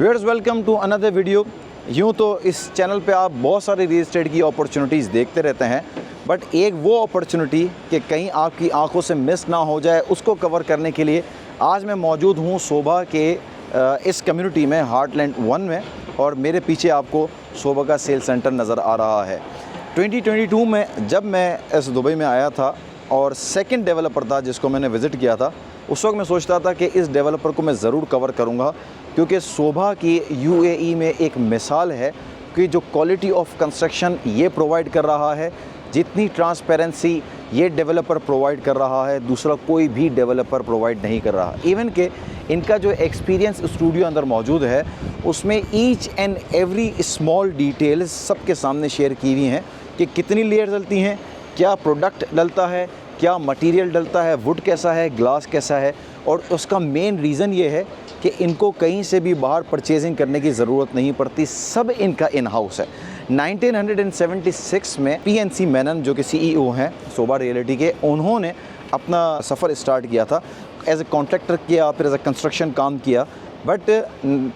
Viewers, welcome to another video. यूँ तो इस चैनल पे आप बहुत सारे रियल एस्टेट की अपॉर्चुनिटीज़ देखते रहते हैं, बट एक वो अपॉर्चुनिटी कि कहीं आपकी आंखों से मिस ना हो जाए, उसको कवर करने के लिए आज मैं मौजूद हूँ सोभा के इस कम्युनिटी में, हार्टलैंड 1 में। और मेरे पीछे आपको सोभा का सेल सेंटर नज़र आ रहा है। 2022 में जब मैं इस दुबई में आया था और सेकंड डेवलपर था जिसको मैंने विज़िट किया था, उस वक्त मैं सोचता था कि इस डेवलपर को मैं ज़रूर कवर करूँगा, क्योंकि सोभा की UAE में एक मिसाल है कि जो क्वालिटी ऑफ कंस्ट्रक्शन ये प्रोवाइड कर रहा है, जितनी ट्रांसपेरेंसी ये डेवलपर प्रोवाइड कर रहा है, दूसरा कोई भी डेवलपर प्रोवाइड नहीं कर रहा। इवन के इनका जो एक्सपीरियंस स्टूडियो अंदर मौजूद है, उसमें each and every small details सबके सामने शेयर की हुई हैं कि कितनी लेयर डलती हैं, क्या प्रोडक्ट डलता है, क्या मटेरियल डलता है, वुड कैसा है, ग्लास कैसा है। और उसका मेन रीज़न ये है कि इनको कहीं से भी बाहर परचेजिंग करने की ज़रूरत नहीं पड़ती, सब इनका इन हाउस है। 1976 में PNC मेनन जो कि CEO हैं सोभा रियलिटी के, उन्होंने अपना सफ़र स्टार्ट किया था। एज ए कॉन्ट्रैक्टर किया, फिर एज ए कंस्ट्रक्शन काम किया, बट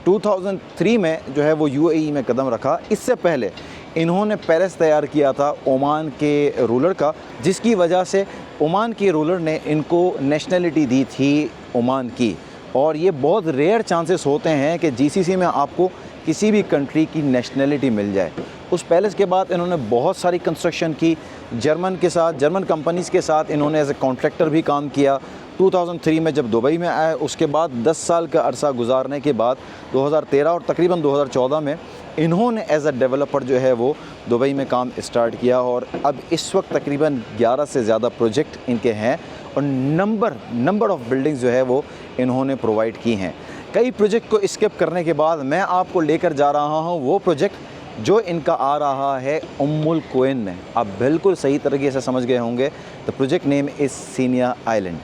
2003 में जो है वो UAE में कदम रखा। इससे पहले इन्होंने पैलेस तैयार किया था ओमान के रूलर का, जिसकी वजह से ओमान के रूलर ने इनको नेशनलिटी दी थी ओमान की। और ये बहुत रेयर चांसेस होते हैं कि GCC में आपको किसी भी कंट्री की नेशनलिटी मिल जाए। उस पैलेस के बाद इन्होंने बहुत सारी कंस्ट्रक्शन की, जर्मन कंपनीज़ के साथ इन्होंने एज ए कॉन्ट्रैक्टर भी काम किया। 2003 में जब दुबई में आए, उसके बाद 10 साल का अरसा गुजारने के बाद 2013 और तकरीबन 2014 में इन्होंने एज अ डेवलपर जो है वो दुबई में काम स्टार्ट किया। और अब इस वक्त तकरीबन 11 से ज़्यादा प्रोजेक्ट इनके हैं और नंबर ऑफ़ बिल्डिंग्स जो है वो इन्होंने प्रोवाइड की हैं। कई प्रोजेक्ट को स्किप करने के बाद मैं आपको लेकर जा रहा हूँ वो प्रोजेक्ट जो इनका आ रहा है उम्मुल कुवैन में। आप बिल्कुल सही तरीके से समझ गए होंगे। The project name is Sinia island,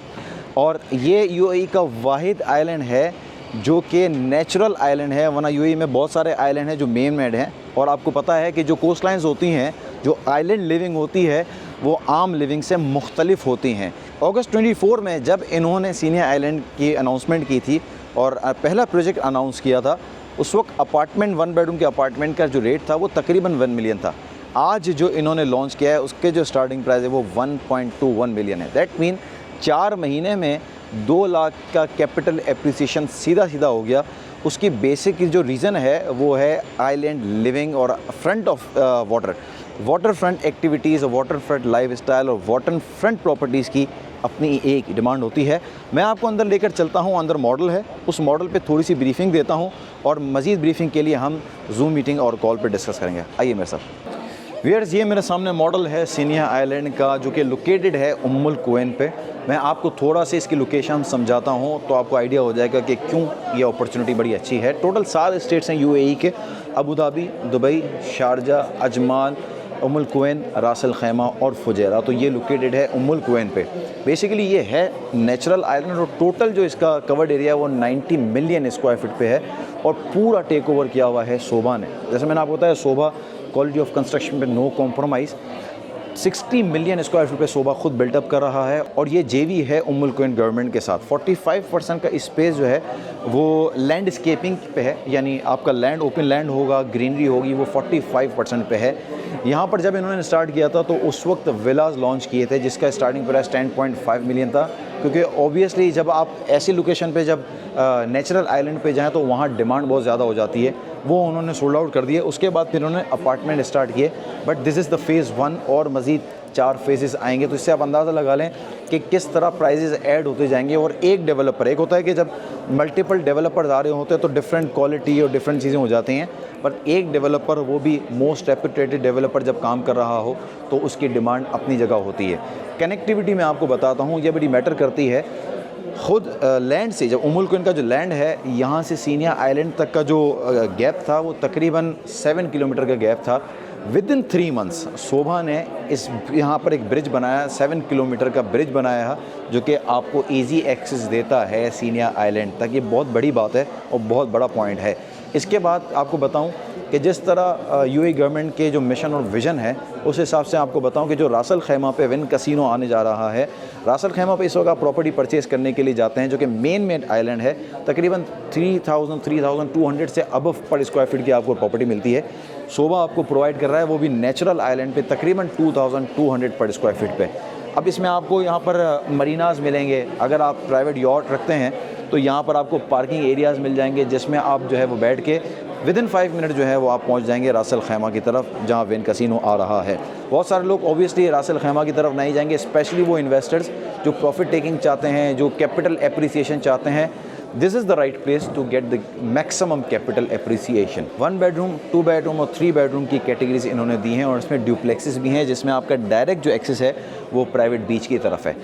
और ये UAE का वाहिद आइलैंड है जो कि नेचुरल आइलैंड है, वरना UAE में बहुत सारे आइलैंड हैं जो मेन मेड हैं। और आपको पता है कि जो कोस्ट लाइन्स होती हैं, जो आइलैंड लिविंग होती है, वो आम लिविंग से मुख्तलिफ होती हैं। अगस्त 24 में जब इन्होंने सीनिया आइलैंड की अनाउंसमेंट की थी और पहला प्रोजेक्ट अनाउंस किया था, उस वक्त अपार्टमेंट 1 बेडरूम के अपार्टमेंट का जो रेट था वो तकरीबन 1 मिलियन था। आज जो इन्होंने लॉन्च किया है उसके जो स्टार्टिंग प्राइस है वो 1.21 मिलियन है। दैट मीन 4 महीने में 2 लाख का कैपिटल एप्रिसिएशन सीधा हो गया। उसकी बेसिक जो रीज़न है वो है आइलैंड लिविंग और front of water front activities, water front lifestyle और वाटर फ्रंट प्रॉपर्टीज़ की अपनी एक डिमांड होती है। मैं आपको अंदर लेकर चलता हूँ। अंदर मॉडल है, उस मॉडल पे थोड़ी सी ब्रीफिंग देता हूँ और मज़ीद ब्रीफिंग के लिए हम जूम मीटिंग और कॉल पे डिस्कस करेंगे। आइए मेरे साथ। व्यूअर्स, ये मेरे सामने मॉडल है सीनिया आइलैंड का, जो कि लोकेटेड है उम्मुल कुवैन पे। मैं आपको थोड़ा सा इसकी लोकेशन समझाता हूँ तो आपको आइडिया हो जाएगा कि क्यों ये अपॉर्चुनिटी बड़ी अच्छी है। टोटल 7 स्टेट्स हैं UAE के, Abu Dhabi, Dubai, Sharjah, Ajman, Umm al Quwain, Ras Al खैमा और फुजैरा। तो ये लोकेटेड है उम्मुल कुवैन पे। बेसिकली ये है नेचुरल आइलैंड और टोटल जो इसका कवर्ड एरिया है वो 90 मिलियन स्क्वायर फीट पे है और पूरा टेक ओवर किया हुआ है सोभा ने। जैसे मैंने आपको बताया, सोभा क्वालिटी ऑफ कंस्ट्रक्शन पे no compromise. 60 million square feet पे सोभा खुद बिल्टअप कर रहा है और ये JV है उम्मुल कुवैन गवर्नमेंट के साथ। 45% का स्पेस जो है वो लैंडस्केपिंग पे है, यानी आपका लैंड, ओपन लैंड होगा, ग्रीनरी होगी, वो 45% पे है। यहाँ पर जब इन्होंने स्टार्ट किया था तो उस वक्त विलाज लॉन्च किए थे जिसका स्टार्टिंग प्राइस 10.5 मिलियन था, क्योंकि ऑब्वियसली जब आप ऐसी लोकेशन पे, जब नेचुरल आइलैंड पे जाएँ तो वहाँ डिमांड बहुत ज़्यादा हो जाती है। वो उन्होंने सोल्ड आउट कर दिए। उसके बाद फिर उन्होंने अपार्टमेंट स्टार्ट किए, but this is the phase 1 और मज़ीद 4 फेजेस आएंगे। तो इससे आप अंदाज़ा लगा लें कि किस तरह प्राइजेस ऐड होते जाएंगे। और एक होता है कि जब मल्टीपल डेवलपर्स आ रहे होते हैं तो डिफरेंट क्वालिटी और डिफरेंट चीज़ें हो जाती हैं, बट एक डेवलपर, वो भी मोस्ट रेपुटेटेड डेवलपर जब काम कर रहा हो तो उसकी डिमांड अपनी जगह होती है। कनेक्टिविटी मैं आपको बताता हूँ, ये बड़ी मैटर करती है। खुद लैंड से, जब उम्मुल कुवैन का जो लैंड है, यहाँ से सीनिया आइलैंड तक का जो गैप था वो तकरीबन 7 किलोमीटर का गैप था। विदिन 3 मंथ्स सोभा ने यहाँ पर एक ब्रिज बनाया, 7 किलोमीटर का ब्रिज बनाया है, जो कि आपको इजी एक्सेस देता है सीनिया आइलैंड तक। ये बहुत बड़ी बात है और बहुत बड़ा पॉइंट है। इसके बाद आपको बताऊं कि जिस तरह यूएई गवर्नमेंट के जो मिशन और विज़न है उस हिसाब से आपको बताऊं कि जो रास अल खैमा पे विन कैसीनो आने जा रहा है, रास अल खैमा पे इस वक्त आप प्रॉपर्टी परचेज़ करने के लिए जाते हैं जो कि मेन आइलैंड है। तकरीबन 3200 से अबव पर स्क्वायर फीट की आपको प्रॉपर्टी मिलती है। सोबा आपको प्रोवाइड कर रहा है, वो भी नेचुरल आइलैंड पे तकरीबन 2200 पर स्क्वायर फीट पे। अब इसमें आपको यहाँ पर मरीनाज मिलेंगे, अगर आप प्राइवेट यॉट रखते हैं तो यहाँ पर आपको पार्किंग एरियाज़ मिल जाएंगे जिसमें आप जो है वो बैठ के विदिन 5 मिनट जो है वो आप पहुँच जाएंगे रास अल खैमा की तरफ जहाँ विन कैसीनो आ रहा है। बहुत सारे लोग ऑब्वियसली रास अल खैमा की तरफ नहीं जाएंगे, स्पेशली वो इन्वेस्टर्स जो प्रॉफिट टेकिंग चाहते हैं, जो कैपिटल एप्रिसिएशन चाहते हैं। This is the right place to get the maximum capital appreciation. 1 bedroom, 2 bedroom और 3 बेडरूम की कैटेगरीज इन्होंने दी हैं और इसमें ड्यूप्लेक्सेस भी हैं जिसमें आपका डायरेक्ट जो एक्सेस है वो प्राइवेट बीच की तरफ है।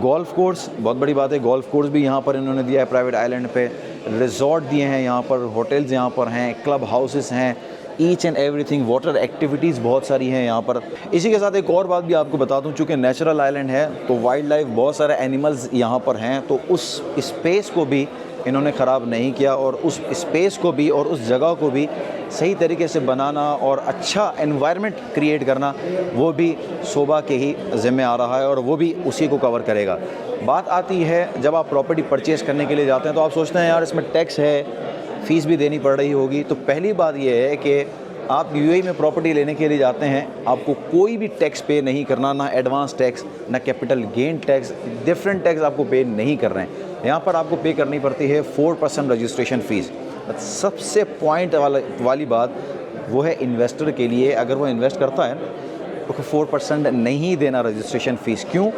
गोल्फ कोर्स, बहुत बड़ी बात है, गोल्फ कोर्स भी यहाँ पर इन्होंने दिया है प्राइवेट आइलैंड पे। रिजॉर्ट दिए हैं यहाँ पर, होटल्स यहाँ पर हैं, क्लब हाउसेस हैं, each and everything, water activities बहुत सारी हैं यहाँ पर। इसी के साथ एक और बात भी आपको बता दूँ, चूँकि नेचुरल आइलैंड है तो वाइल्ड लाइफ, बहुत सारे एनिमल्स यहाँ पर हैं, तो उस स्पेस को भी इन्होंने ख़राब नहीं किया और उस स्पेस को भी और उस जगह को भी सही तरीके से बनाना और अच्छा एनवायरनमेंट क्रिएट करना वो भी सोबा के ही ज़िम्मे आ रहा है और वो भी उसी को कवर करेगा। बात आती है जब आप प्रॉपर्टी परचेज़ करने के लिए जाते हैं तो आप सोचते हैं यार इसमें टैक्स है, फ़ीस भी देनी पड़ रही होगी। तो पहली बात ये है कि आप यूएई में प्रॉपर्टी लेने के लिए जाते हैं, आपको कोई भी टैक्स पे नहीं करना, ना एडवांस टैक्स, ना capital gain tax, different tax आपको पे नहीं कर रहे हैं। यहाँ पर आपको पे करनी पड़ती है 4% रजिस्ट्रेशन फ़ीस। सबसे पॉइंट वाली बात वो है इन्वेस्टर के लिए, अगर वो इन्वेस्ट करता है तो 4% नहीं देना रजिस्ट्रेशन फ़ीस। क्यों?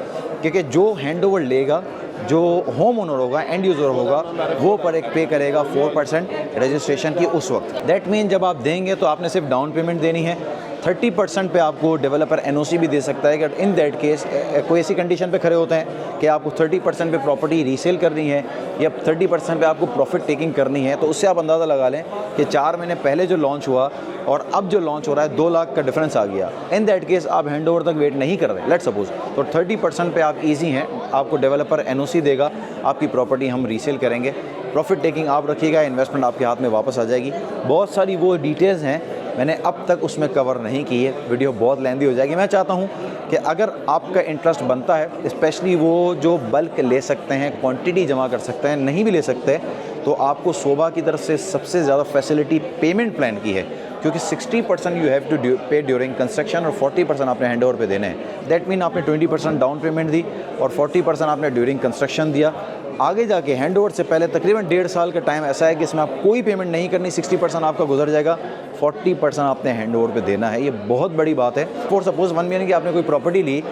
क्योंकि जो हैंडओवर लेगा, जो होम ओनर होगा, एंड यूज़र होगा, वो पर एक पे करेगा 4% रजिस्ट्रेशन की उस वक्त। दैट मीन जब आप देंगे तो आपने सिर्फ डाउन पेमेंट देनी है। 30% पे आपको डेवलपर एनओसी भी दे सकता है कि इन दैट केस कोई ऐसी कंडीशन पे खड़े होते हैं कि आपको 30% पे प्रॉपर्टी रीसेल करनी है या 30% पे आपको प्रॉफिट टेकिंग करनी है, तो उससे आप अंदाज़ा लगा लें कि 4 महीने पहले जो लॉन्च हुआ और अब जो लॉन्च हो रहा है 2 लाख का डिफरेंस आ गया। इन दैट केस आप हैंडओवर तक वेट नहीं कर रहे, लेट्स सपोज, तो 30% पे आप ईजी हैं, आपको डेवलपर एनओसी देगा, आपकी प्रॉपर्टी हम रीसेल करेंगे, प्रॉफिट टेकिंग आप रखिएगा, इन्वेस्टमेंट आपके हाथ में वापस आ जाएगी। बहुत सारी वो डिटेल्स हैं, मैंने अब तक उसमें कवर नहीं की है, वीडियो बहुत लेंदी हो जाएगी। मैं चाहता हूँ कि अगर आपका इंटरेस्ट बनता है, स्पेशली वो जो बल्क ले सकते हैं, क्वांटिटी जमा कर सकते हैं, नहीं भी ले सकते, तो आपको सोबा की तरफ से सबसे ज़्यादा फैसिलिटी पेमेंट प्लान की है, क्योंकि 60% यू हैव टू पे ड्यूरिंग कंस्ट्रक्शन और 40% आपने हैंडओवर पे देने हैं। दैट मीन आपने 20% डाउन पेमेंट दी और 40% आपने ड्यूरिंग कंस्ट्रक्शन दिया। आगे जाके हैंडओवर से पहले तकरीबन 1.5 साल का टाइम ऐसा है कि इसमें आप कोई पेमेंट नहीं करनी, 60% आपका गुजर जाएगा, 40% आपने हैंडओवर पे देना है। ये बहुत बड़ी बात है। फॉर सपोज 1 महीने की आपने कोई प्रॉपर्टी ली,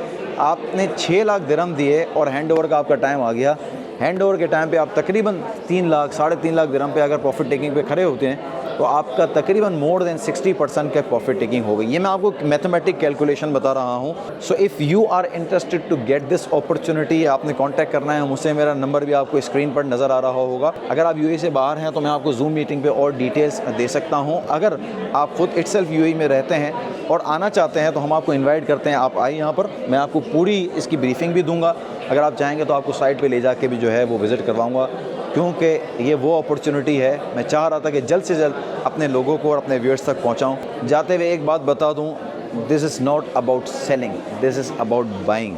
आपने 6 लाख दिरहम दिए और हैंडओवर का आपका टाइम आ गया। हैंडओवर के टाइम पे आप तकरीबन 3 लाख, 3.5 लाख दिरहम पे अगर प्रॉफिट टेकिंग पे खड़े होते हैं तो आपका तकरीबन मोर देन 60% का प्रॉफिट टेकिंग हो गई। ये मैं आपको मैथमेटिक कैलकुलेशन बता रहा हूँ। So if you are interested to get this opportunity, आपने कांटेक्ट करना है मुझसे, मेरा नंबर भी आपको स्क्रीन पर नज़र आ रहा होगा। अगर आप यूएई से बाहर हैं तो मैं आपको जूम मीटिंग पे और डिटेल्स दे सकता हूँ। अगर आप खुद इटसेल्फ यूएई में रहते हैं और आना चाहते हैं तो हम आपको इन्वाइट करते हैं, आप आइए यहाँ पर, मैं आपको पूरी इसकी ब्रीफिंग भी दूँगा। अगर आप चाहेंगे तो आपको साइट पर ले जाके भी जो है वो विज़िट करवाऊँगा, क्योंकि ये वो अपॉर्चुनिटी है। मैं चाह रहा था कि जल्द से जल्द अपने लोगों को और अपने व्यूअर्स तक पहुंचाऊं। जाते हुए एक बात बता दूं, this is not about selling, this is about buying.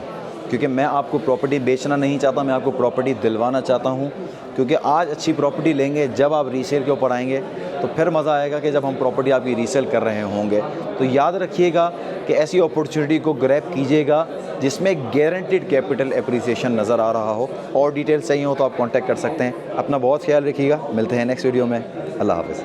क्योंकि मैं आपको प्रॉपर्टी बेचना नहीं चाहता, मैं आपको प्रॉपर्टी दिलवाना चाहता हूं। क्योंकि आज अच्छी प्रॉपर्टी लेंगे, जब आप रीसेल के ऊपर आएंगे तो फिर मज़ा आएगा कि जब हम प्रॉपर्टी आपकी रीसेल कर रहे होंगे। तो याद रखिएगा कि ऐसी अपॉर्चुनिटी को ग्रैब कीजिएगा जिसमें गारंटीड कैपिटल एप्रिसिएशन नज़र आ रहा हो। और डिटेल चाहिए हो तो आप कांटेक्ट कर सकते हैं। अपना बहुत ख्याल रखिएगा, मिलते हैं नेक्स्ट वीडियो में। अल्लाह हाफ़िज़।